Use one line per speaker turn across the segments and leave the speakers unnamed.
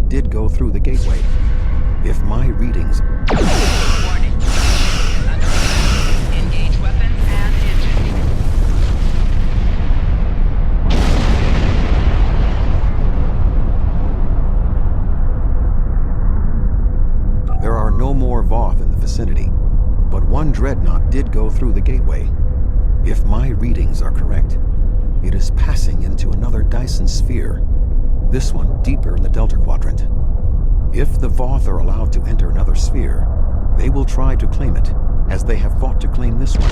did go through the gateway. If my readings...
Warning. Engage weapon and engine.
There are no more Voth in the vicinity, but one dreadnought did go through the gateway. If my readings are correct, it is passing into another Dyson sphere, this one deeper in the Delta Quadrant. If the Voth are allowed to enter another sphere, they will try to claim it, as they have fought to claim this one.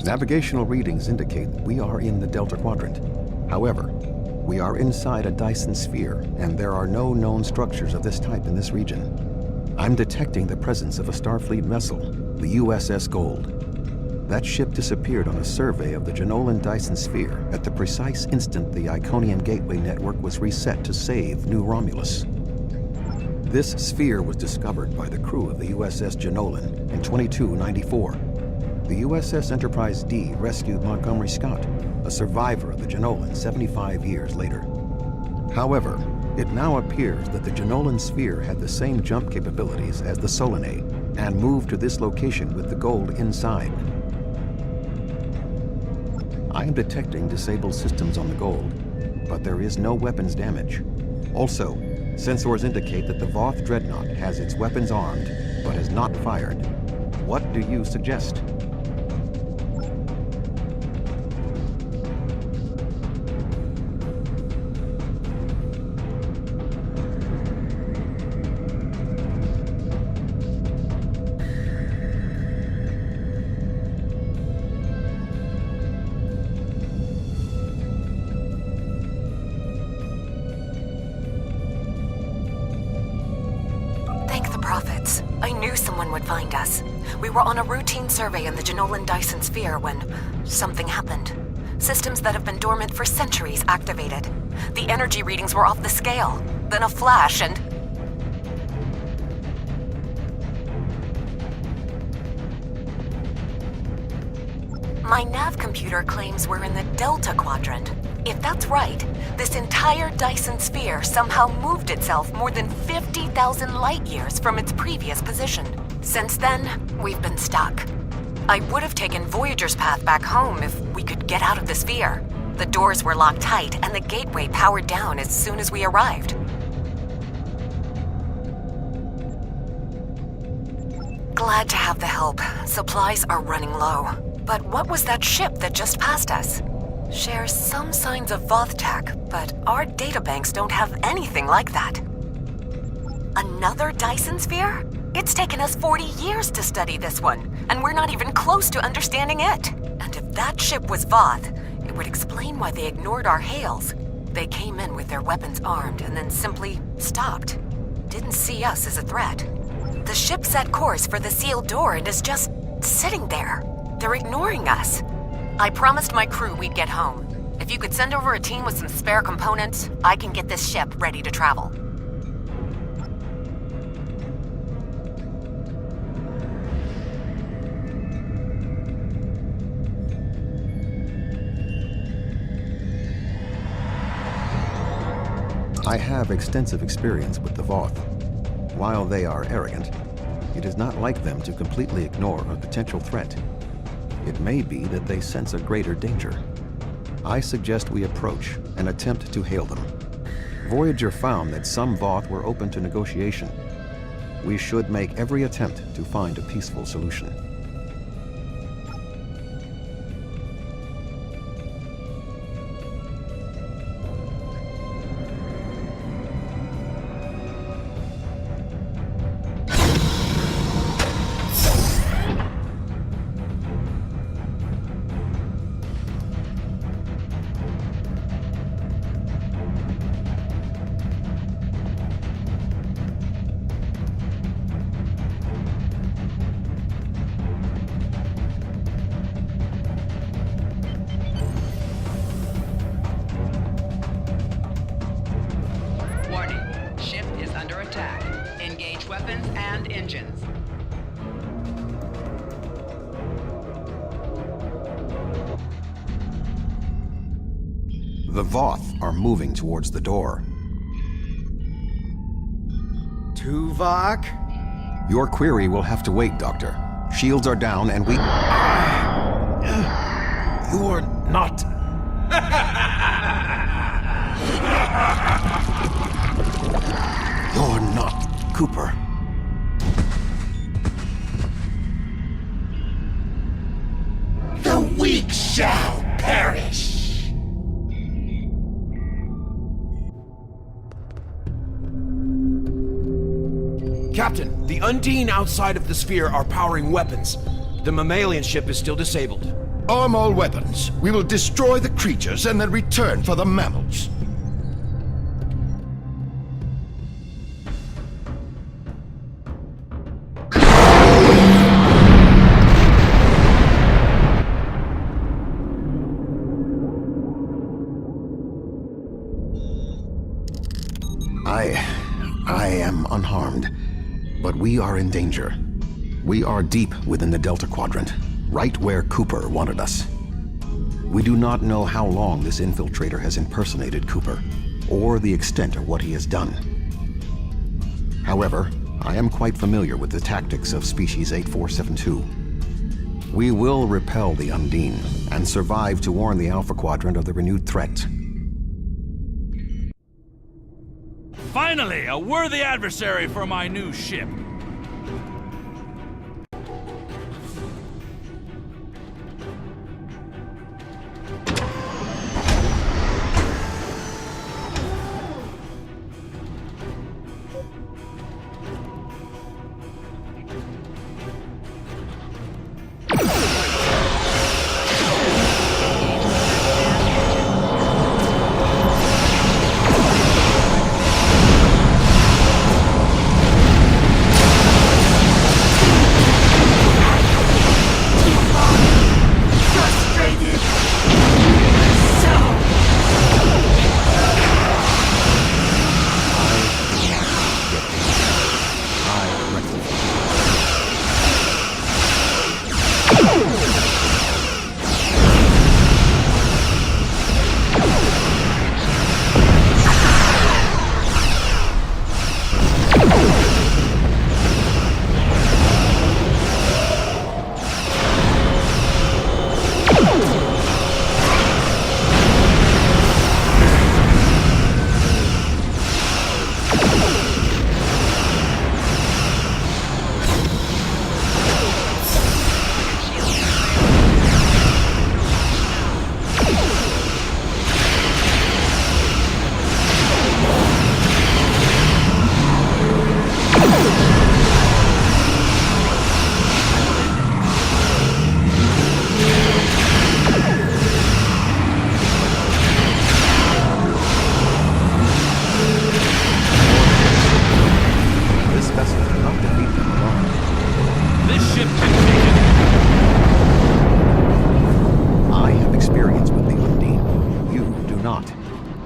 Navigational readings indicate we are in the Delta Quadrant. However, we are inside a Dyson sphere, and there are no known structures of this type in this region. I'm detecting the presence of a Starfleet vessel, the USS Gold. That ship disappeared on a survey of the Jenolan Dyson sphere at the precise instant the Iconium Gateway network was reset to save New Romulus. This sphere was discovered by the crew of the USS Jenolan in 2294. The USS Enterprise D rescued Montgomery Scott, a survivor of the Jenolan 75 years later. However, it now appears that the Jenolan sphere had the same jump capabilities as the Solanae and moved to this location with the Gold inside. I am detecting disabled systems on the Gold, but there is no weapons damage. Also, sensors indicate that the Voth Dreadnought has its weapons armed, but has not fired. What do you suggest?
Prophets. I knew someone would find us. We were on a routine survey in the Jenolan Dyson sphere when something happened. Systems that have been dormant for centuries activated. The energy readings were off the scale. Then a flash and... My nav computer claims we're in the Delta Quadrant. If that's right, this entire Dyson sphere somehow moved itself more than 50,000 light-years from its previous position. Since then, we've been stuck. I would have taken Voyager's path back home if we could get out of the sphere. The doors were locked tight and the gateway powered down as soon as we arrived. Glad to have the help. Supplies are running low. But what was that ship that just passed us? Shares some signs of Voth tech, but our databanks don't have anything like that. Another Dyson sphere? It's taken us 40 years to study this one, and we're not even close to understanding it. And if that ship was Voth, it would explain why they ignored our hails. They came in with their weapons armed and then simply stopped. Didn't see us as a threat. The ship set course for the sealed door and is just sitting there. They're ignoring us. I promised my crew we'd get home. If you could send over a team with some spare components, I can get this ship ready to travel.
I have extensive experience with the Voth. While they are arrogant, it is not like them to completely ignore a potential threat. It may be that they sense a greater danger. I suggest we approach and attempt to hail them. Voyager found that some Voth were open to negotiation. We should make every attempt to find a peaceful solution.
engines.
The Voth are moving towards the door.
Tuvok?
Your query will have to wait, Doctor. Shields are down and we...
You're not...
You're not Cooper.
The weak shall perish! Captain, the Undine outside of the sphere are powering weapons. The mammalian ship is still disabled.
Arm all weapons. We will destroy the creatures and then return for the mammals.
I am unharmed, but we are in danger. We are deep within the Delta Quadrant, right where Cooper wanted us. We do not know how long this infiltrator has impersonated Cooper, or the extent of what he has done. However, I am quite familiar with the tactics of Species 8472. We will repel the Undine, and survive to warn the Alpha Quadrant of the renewed threat.
Finally, a worthy adversary for my new ship.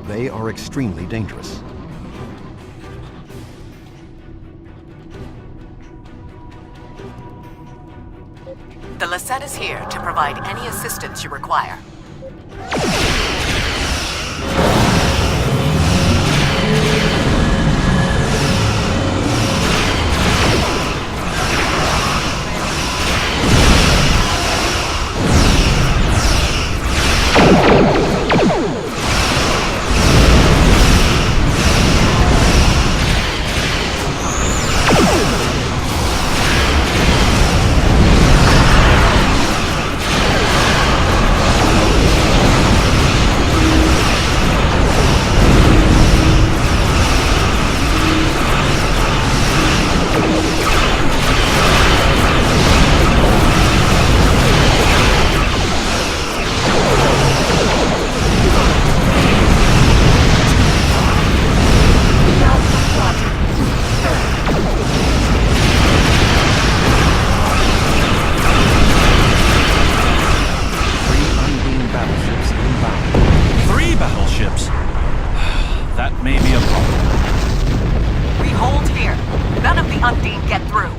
They are extremely dangerous.
The Lisette is here to provide any assistance you require.
That may be a problem.
We hold here. None of the Undine get through.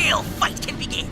real fight can begin.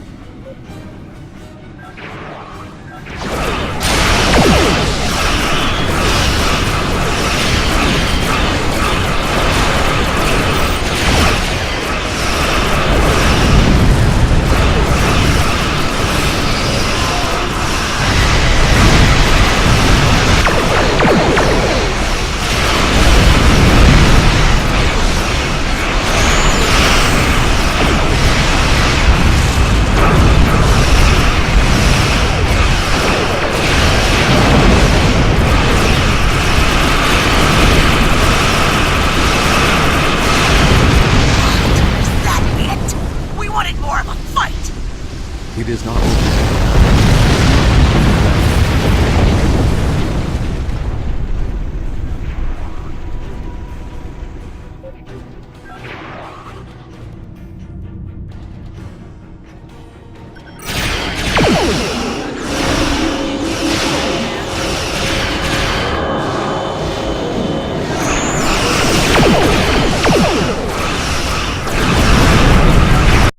It is not.